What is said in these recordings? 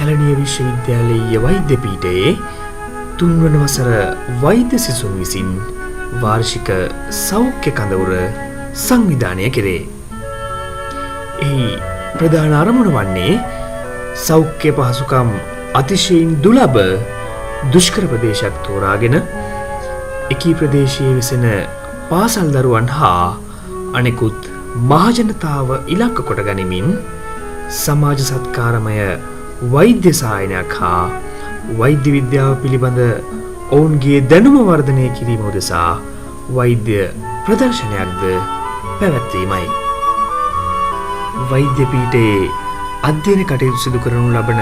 කැලණිය විශ්වවිද්‍යාලයේ වෛද්‍ය පීඨයේ 3 වන වසර වෛද්‍ය සිසුන් විසින් වාර්ෂික සෞඛ්‍ය කඳවුර සංවිධානය කෙරේ. එහි ප්‍රධාන අරමුණ වන්නේ සෞඛ්‍ය පහසුකම් අතිශයින් දුලබ දුෂ්කර ප්‍රදේශයක් තෝරාගෙන එකී ප්‍රදේශයේ වෙසෙන පාසල් දරුවන් හා අනෙකුත් මහජනතාව ඉලක්ක කොට ගනිමින් සමාජ සත්කාරමය වෛද්‍ය සායනයක් හා වෛද්‍ය විද්‍යාව පිළිබඳ ඔවුන්ගේ දැනුම වර්ධනය කිරීම උදෙසා වෛද්‍ය ප්‍රදර්ශනයක්ද පැවැත්වීමයි. වෛද්‍ය පීඨයේ අධ්‍යයන කටයුතු සිදු කරනු ලබන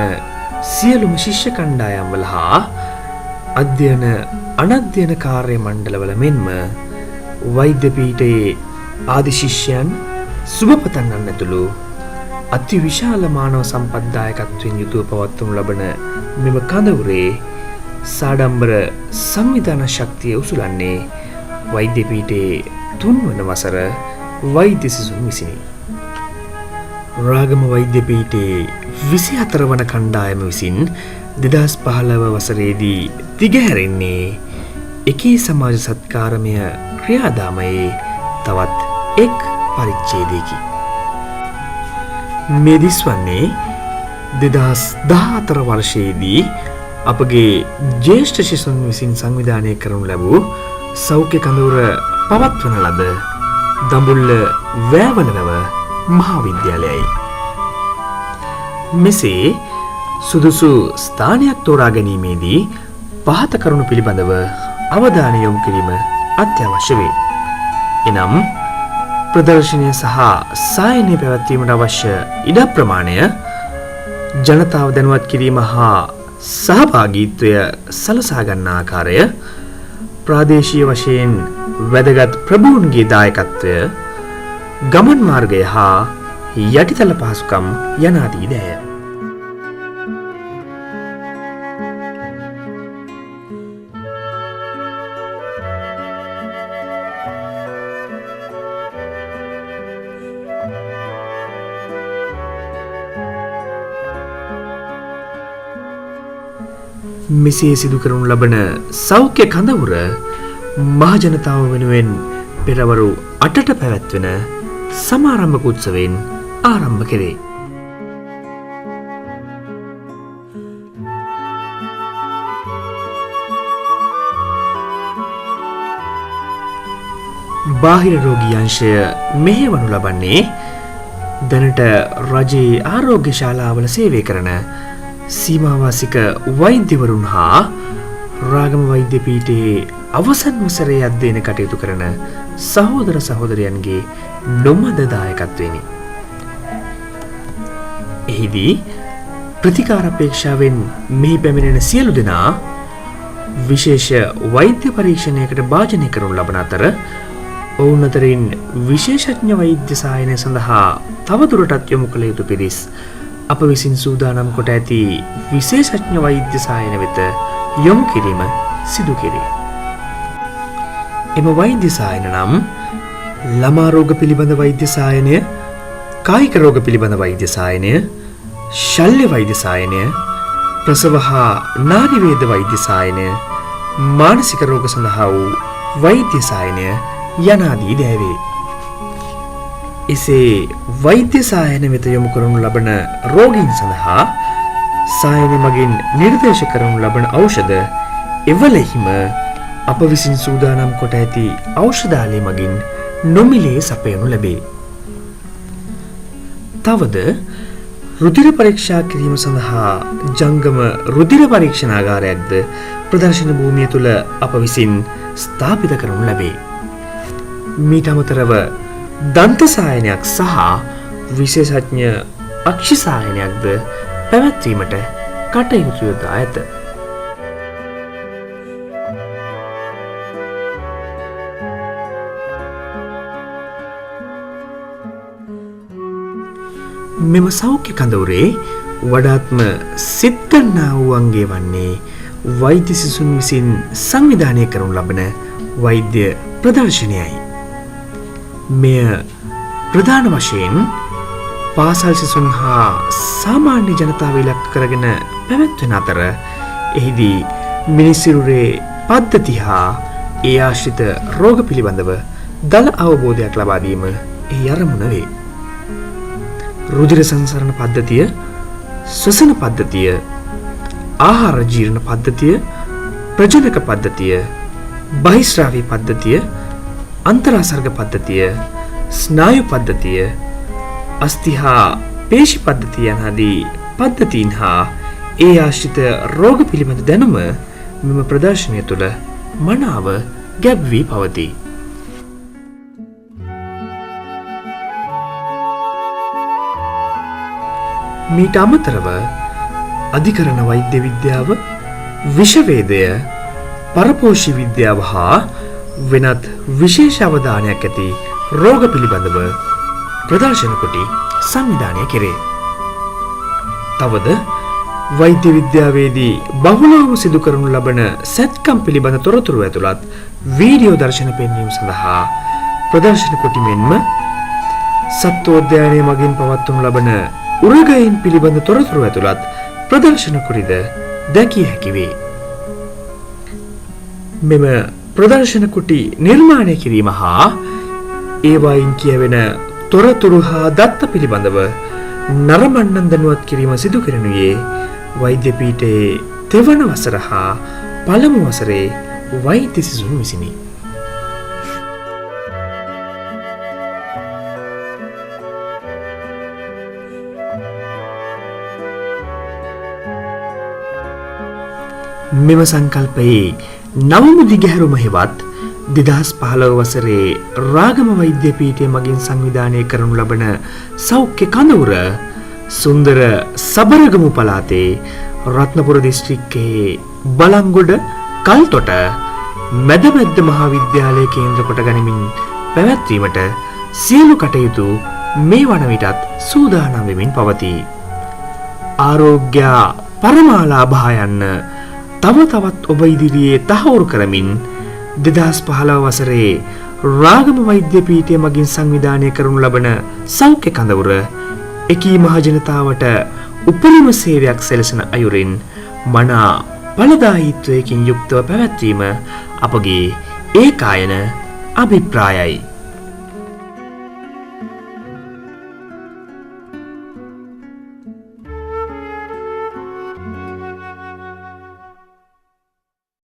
සියලුම ශිෂ්‍ය කණ්ඩායම්වල හා අධ්‍යයන අනධ්‍යයන කාර්ය මණ්ඩලවල මෙන්ම වෛද්‍ය පීඨයේ ආදි ශිෂ්‍යයන් සුබපතන් ඇතුළු අති විශාල මානව සම්පත්දායකත්වයෙන් යුතුව පවත්වනු ලබන මෙම කඳවුරේ සාඩම්බර සංවිධාන ශක්තිය උසුලන්නේ වෛද්‍ය පීඨයේ 3 වන වසර වෛද්‍ය සිසුන් විසිනි. රාගම වෛද්‍ය පීඨයේ 24 වන කණ්ඩායම විසින් 2015 වසරේදී දිගහැරෙන්නේ එකී සමාජ සත්කාරමය ක්‍රියාදාමයේ තවත් එක් පරිච්ඡේදයකි. මේ දිස්වන්නේ 2014 වර්ෂයේදී අපගේ ජ්‍යෙෂ්ඨ ශිෂ්‍යයන් විසින් සංවිධානය කරනු ලැබූ සෞඛ්‍ය කඳවුර පවත්වන ලද දඹුල්ල වෑවලනව මහාවිද්‍යාලයයි. මෙසේ සුදුසු ස්ථානයක් තෝරා ගැනීමේදී පහත කරුණු පිළිබඳව අවධානය යොමු කිරීම අත්‍යවශ්‍ය වේ. එනම් ප්‍රදර්ශනය සහ සායනය පැවැත්වීමට අවශ්‍ය ඉඩ ප්‍රමාණය, ජනතාව දැනුවත් කිරීම හා සහභාගීත්වය සලසා ගන්නා ආකාරය, ප්‍රාදේශීය වශයෙන් වැදගත් ප්‍රභූන්ගේ දායකත්වය, ගමන් මාර්ගය හා යටිතල පහසුකම් යනාදී දෑය. මෙසේ සිදු කරනු ලබන සෞඛ්‍ය කඳවුර මහජනතාව වෙනුවෙන් පෙරවරු 8ට පැවැත්වෙන සමාරම්භක උත්සවයෙන් ආරම්භ කෙරේ. බාහිර රෝගී අංශය මෙහෙවනු ලබන්නේ දැනට රජයේ ආරෝග්‍ය ශාලාවල සේවය කරන සීමාවාසික වෛද්‍යවරුන් හා රාගම වෛද්‍ය පීඨයේ අවසන් වසරේ අධ්‍යයන කටයුතු කරන සහෝදර සහෝදරයන්ගේ නොමද දායකත්වයෙනි. එහිදී ප්‍රතිකාර අපේක්ෂාවෙන් මෙහි පැමිණෙන සියලු දෙනා විශේෂ වෛද්‍ය පරීක්ෂණයකට භාජනය කරනු ලබන අතර ඔවුන් අතරින් විශේෂඥ වෛද්‍ය සායනය සඳහා තවදුරටත් යොමු කළ යුතු පිරිස් අප විසින් සූදානම් කොට ඇති විශේෂඥ වෛද්‍ය සායන වෙත යොමු කිරීම සිදු කෙරේ. එම වෛද්‍ය සායන නම් ළමා රෝග පිළිබඳ වෛද්‍ය සායනය, කායික රෝග පිළිබඳ වෛද්‍ය සායනය, ශල්‍ය වෛද්‍ය සායනය, ප්‍රසව හා නාඩි වේද වෛද්‍ය සායනය, මානසික රෝග සඳහා වූ වෛද්‍ය සායනය යනාදී දෑවේ. එසේ වෛද්‍ය සායන වෙත යොමු කරනු ලබන රෝගීන් සඳහා සායන මගින් නිර්දේශ කරනු ලබන ඖෂධ එවලෙහිම අප විසින් සූදානම් කොට ඇති ඖෂධාලය මගින් නොමිලේ සපයනු ලැබේ. තවද රුධිර පරීක්ෂා කිරීම සඳහා ජංගම රුධිර පරීක්ෂණාගාරයක්ද ප්‍රදර්ශන භූමිය තුළ අප විසින් ස්ථාපිත කරනු ලැබේ. මීට අමතරව දන්ත සායනයක් සහ විශේෂඥ අක්ෂි සායනයක්ද පැවැත්වීමට කටයුතු යොදා ඇත. මෙම සෞඛ්‍ය කඳවුරේ වඩාත්ම සිත් ගන්නා වූ අංගය වන්නේ වෛද්‍ය සිසුන් විසින් සංවිධානය කරනු ලබන වෛද්‍ය ප්‍රදර්ශනයයි. මෙය ප්‍රධාන වශයෙන් පාසල් සිසුන් හා සාමාන්‍ය ජනතාව ඉලක්ක කරගෙන පැවැත්වෙන අතර එහිදී මිනිසිරුරේ පද්ධති හා ඒ ආශ්‍රිත රෝග පිළිබඳව දල අවබෝධයක් ලබා දීම එහි අරමුණ වේ. රුධිර සංසරණ පද්ධතිය, ශ්වසන පද්ධතිය, ආහාර ජීර්ණ පද්ධතිය, ප්‍රජනක පද්ධතිය, බහිස්රාවී පද්ධතිය, අන්තරාසර්ග පද්ධතිය, ස්නායු පද්ධතිය, අස්ථි හා පේශි පද්ධතිය යනාදී පද්ධතීන් හා ඒ ආශ්‍රිත රෝග පිළිබඳ දැනුම මෙම ප්‍රදර්ශනය තුළ මනාව ගැබ් වී පවතී. මීට අමතරව අධිකරණ වෛද්‍ය විද්‍යාව, විෂවේදය, පරපෝෂි විද්‍යාව හා වෙනත් විශේෂ අවධානයක් ඇති රෝග පිළිබඳව ප්‍රදර්ශන කොට සංවිධානය කෙරේ. තවද වෛද්‍ය විද්‍යාවේදී බහුලවම සිදු කරනු ලබන සැත්කම් පිළිබඳ තොරතුරු ඇතුළත් වීඩියෝ දර්ශන පෙන්වීම සඳහා ප්‍රදර්ශන කොට මෙන්ම සත්වෝද්‍යානය මගින් පවත්වනු ලබන උරගයින් පිළිබඳ තොරතුරු ඇතුළත් ප්‍රදර්ශන කොටද දැකිය හැකි වේ. මෙම ප්‍රදර්ශන කුටි නිර්මාණය කිරීම හා ඒවායින් කියවෙන තොරතුරු හා දත්ත පිළිබඳව නරඹන්නන් දැනුවත් කිරීම සිදු කරනුයේ වෛද්‍ය පීඨයේ තෙවන වසර හා පළමු වසරේ වෛද්‍ය සිසුන් විසිනි. මෙම සංකල්පයේ නවම දිගහැරුම හෙවත් 2015 වසරේ රාගම වෛද්‍ය පීඨය මගින් සංවිධානය කරනු ලබන සෞඛ්‍ය කඳවුර සුන්දර සබරගමු පළාතේ රත්නපුර දිස්ත්‍රික්කයේ බලංගොඩ කල්තොට මැදමැද්ද මහාවිද්‍යාලය කේන්ද්‍ර කොට ගනිමින් පැවැත්වීමට සියලු කටයුතු මේ වන විටත් සූදානම් වෙමින් පවතී. ආරෝග්‍ය පරමාලාභා යන්න තව තවත් ඔබ ඉදිරියේ තහවුරු කරමින් 2015 වසරේ රාගම වෛද්‍ය පීඨය මගින් සංවිධානය කරනු ලබන සෞඛ්‍ය කඳවුර එකී මහ ජනතාවට උපරිම සේවයක් සැලසෙන අයුරින් මනා ඵලදායීත්වයකින් යුක්තව පැවැත්වීම අපගේ ඒකායන අභිප්‍රායයි.